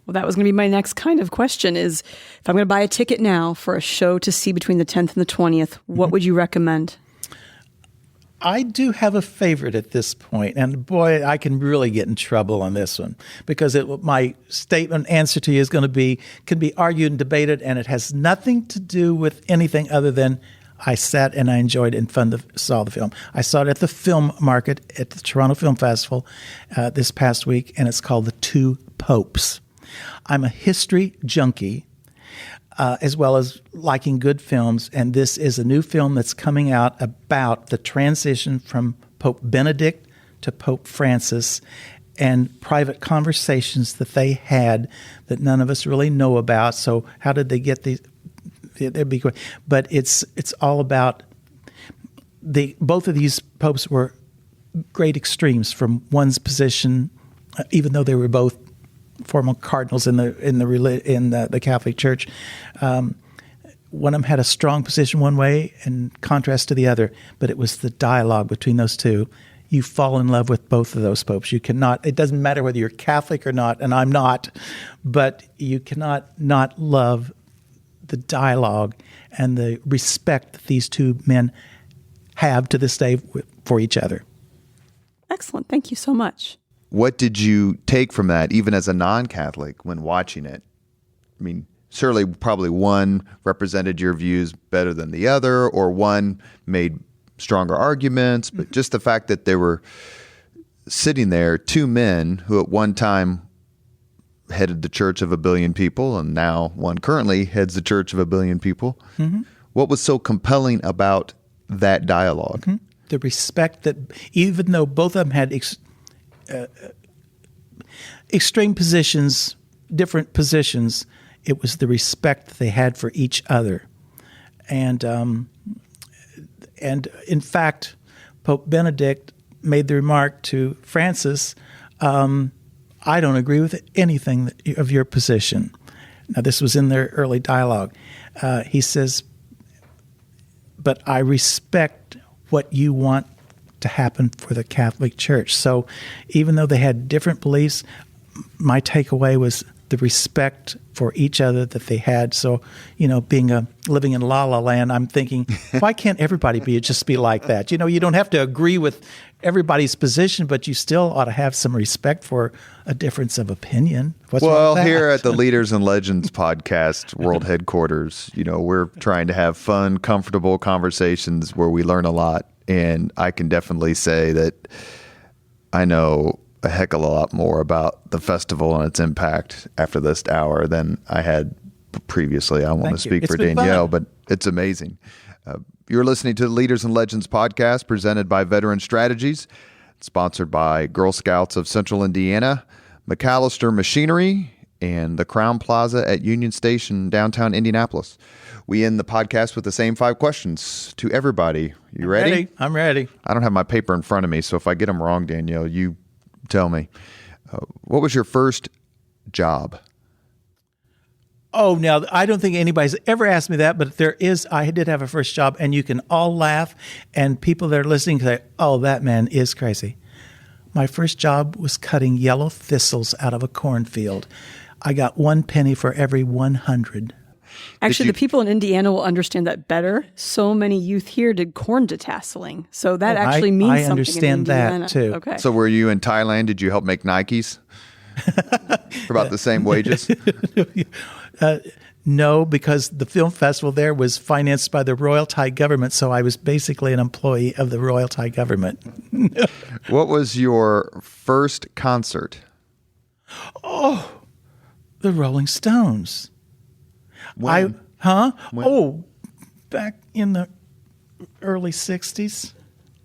Well, that was going to be my next kind of question is, if I'm going to buy a ticket now for a show to see between the 10th and the 20th, what would you recommend? I do have a favorite at this point, and boy, I can really get in trouble on this one because my statement answer to you is can be argued and debated, and it has nothing to do with anything other than I sat and I enjoyed and saw the film. I saw it at the Film Market at the Toronto Film Festival this past week, and it's called The Two Popes. I'm a history junkie, as well as liking good films, and this is a new film that's coming out about the transition from Pope Benedict to Pope Francis and private conversations that they had that none of us really know about. So how did they get these? But it's all about both of these popes were great extremes from one's position, even though they were both former cardinals in the Catholic Church. One of them had a strong position one way in contrast to the other, but it was the dialogue between those two. You fall in love with both of those popes. You cannot. It doesn't matter whether you're Catholic or not, and I'm not, but you cannot not love the dialogue and the respect that these two men have to this day for each other. Excellent. Thank you so much. What did you take from that, even as a non-Catholic, when watching it? I mean, Surely, probably one represented your views better than the other, or one made stronger arguments. But just the fact that they were sitting there, two men who at one time headed the church of 1 billion people, and now one currently heads the church of 1 billion people. What was so compelling about that dialogue? The respect that, even though both of them had extreme positions, different positions, it was the respect that they had for each other. And in fact, Pope Benedict made the remark to Francis, I don't agree with anything of your position. Now, this was in their early dialogue. He says, but I respect what you want to happen for the Catholic Church. So even though they had different beliefs, my takeaway was the respect for each other that they had. So, living in La La Land, I'm thinking, why can't everybody just be like that? You don't have to agree with everybody's position, but you still ought to have some respect for a difference of opinion. What's wrong with that? Here at the Leaders and Legends podcast, world headquarters, we're trying to have fun, comfortable conversations where we learn a lot. And I can definitely say that I know a heck of a lot more about the festival and its impact after this hour than I had previously. I want to speak for Danielle, but it's amazing. You're listening to the Leaders and Legends podcast presented by Veteran Strategies, sponsored by Girl Scouts of Central Indiana, McAllister Machinery, and the Crown Plaza at Union Station, downtown Indianapolis. We end the podcast with the same 5 questions to everybody. You ready? I'm ready. I don't have my paper in front of me, so if I get them wrong, Danielle, you tell me. What was your first job? Oh, now, I don't think anybody's ever asked me that, but I did have a first job, and you can all laugh, and people that are listening say, oh, that man is crazy. My first job was cutting yellow thistles out of a cornfield. I got 1 penny for every 100. Actually, the people in Indiana will understand that better. So many youth here did corn detasseling. So that actually means something. I understand in Indiana. that too. Okay. So were you in Thailand? Did you help make Nikes for about the same wages? No, because the film festival there was financed by the Royal Thai government. So I was basically an employee of the Royal Thai government. What was your first concert? Oh, the Rolling Stones. When? When? Oh, back in the early 60s.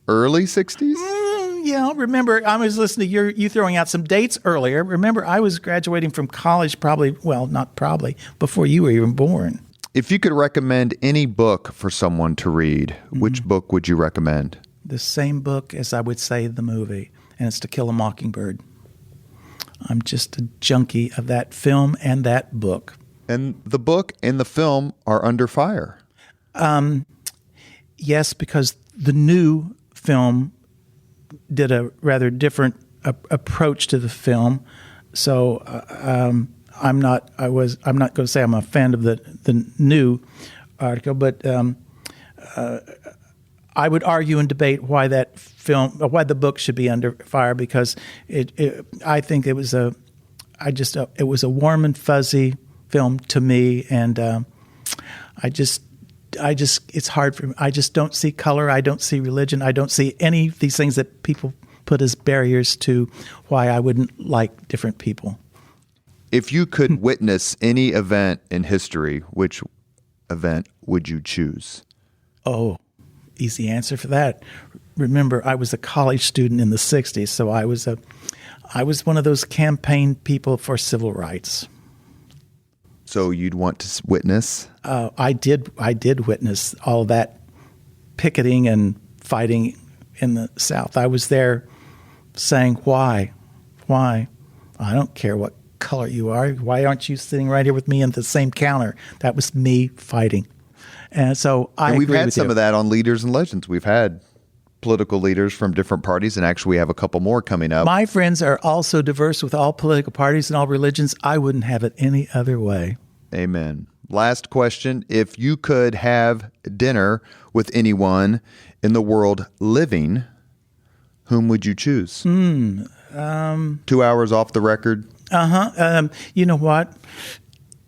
Early 60s? Yeah, remember, I was listening to you throwing out some dates earlier. Remember, I was graduating from college before you were even born. If you could recommend any book for someone to read, which book would you recommend? The same book as I would say the movie, and it's To Kill a Mockingbird. I'm just a junkie of that film and that book. And the book and the film are under fire. Yes, because the new film did a rather different approach to the film. So I'm not going to say I'm a fan of the new article, but I would argue and debate why why the book should be under fire, because I think it was a warm and fuzzy film to me, and it's hard for me. I just don't see color. I don't see religion. I don't see any of these things that people put as barriers to why I wouldn't like different people. If you could witness any event in history, which event would you choose? Oh, easy answer for that. Remember, I was a college student in the 60s, so I was one of those campaign people for civil rights. So you'd want to witness? I did witness all that picketing and fighting in the South. I was there saying, why? I don't care what color you are. Why aren't you sitting right here with me at the same counter? That was me fighting. And so we've had some of that on Leaders and Legends. We've had political leaders from different parties, and actually we have a couple more coming up. My friends are also diverse with all political parties and all religions. I wouldn't have it any other way. Amen. Last question. If you could have dinner with anyone in the world living, whom would you choose? 2 hours off the record? You know what?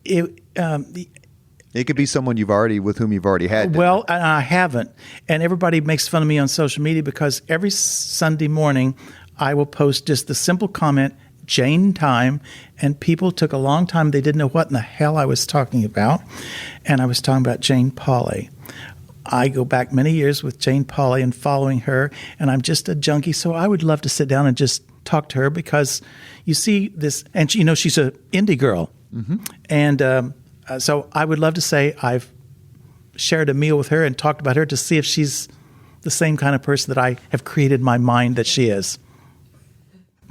It could be someone with whom you've already had dinner. Well, I haven't. And everybody makes fun of me on social media because every Sunday morning I will post just the simple comment, Jane time, and people took a long time. They didn't know what in the hell I was talking about. And I was talking about Jane Pauley. I go back many years with Jane Pauley and following her, and I'm just a junkie, so I would love to sit down and just talk to her because you see this, and she's an indie girl. Mm-hmm. And so I would love to say I've shared a meal with her and talked about her to see if she's the same kind of person that I have created in my mind that she is.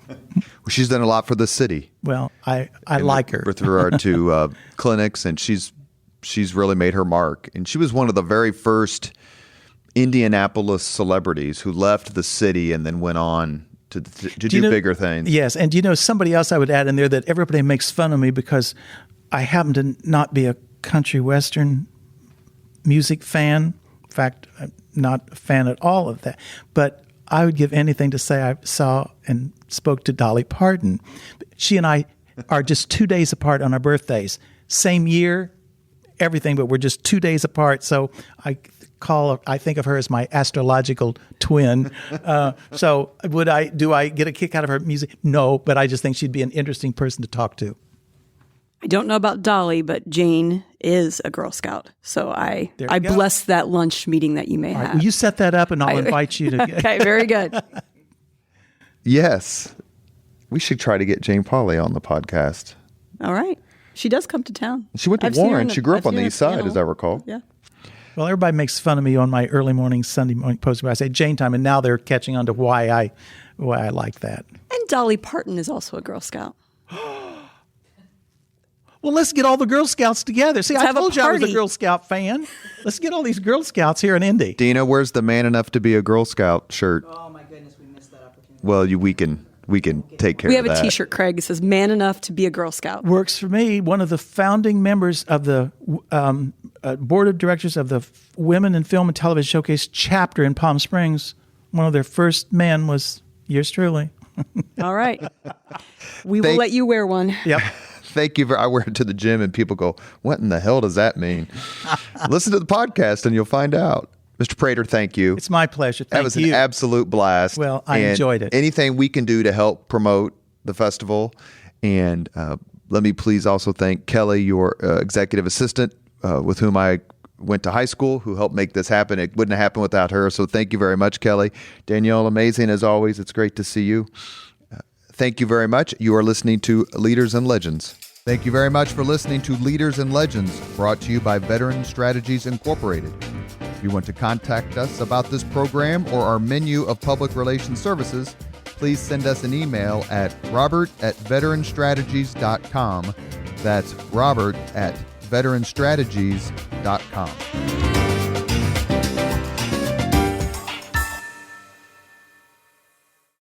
Well, she's done a lot for the city. Well, I like her. With regard to clinics, and she's really made her mark. And she was one of the very first Indianapolis celebrities who left the city and then went on to do bigger things. Yes, and somebody else I would add in there that everybody makes fun of me because I happen to not be a country western music fan. In fact, I'm not a fan at all of that. But I would give anything to say I saw and spoke to Dolly Parton. She and I are just 2 days apart on our birthdays. Same year, everything, but we're just 2 days apart. So I think of her as my astrological twin. So do I get a kick out of her music? No, but I just think she'd be an interesting person to talk to. I don't know about Dolly, but Jane is a Girl Scout. So I bless that lunch meeting that you may have. Will you set that up and I'll invite you to Okay, very good. Yes. We should try to get Jane Pauley on the podcast. All right. She does come to town. She went to Warren. She grew up on the east side, as I recall. Yeah. Well, everybody makes fun of me on my early morning, Sunday morning post where I say Jane time, and now they're catching on to why I like that. And Dolly Parton is also a Girl Scout. Well, let's get all the Girl Scouts together. See, I told you I was a party. Girl Scout fan. Let's get all these Girl Scouts here in Indy. Dina, where's the man enough to be a Girl Scout shirt? Oh, my goodness, we missed that opportunity. Well, we can take care of that. We have a T-shirt, Craig. It says, man enough to be a Girl Scout. Works for me. One of the founding members of the board of directors of the Women in Film and Television Showcase chapter in Palm Springs. One of their first men was yours truly. All right. We will let you wear one. Yep. Thank you. I wear it to the gym and people go, what in the hell does that mean? Listen to the podcast and you'll find out. Mr. Prater, thank you. It's my pleasure. Thank you. That was an absolute blast. Well, I enjoyed it. Anything we can do to help promote the festival. And let me please also thank Kelly, your executive assistant, with whom I went to high school, who helped make this happen. It wouldn't have happened without her. So thank you very much, Kelly. Danielle, amazing as always. It's great to see you. Thank you very much. You are listening to Leaders and Legends. Thank you very much for listening to Leaders and Legends, brought to you by Veteran Strategies Incorporated. If you want to contact us about this program or our menu of public relations services, please send us an email at robert@veteranstrategies.com. That's robert@veteranstrategies.com.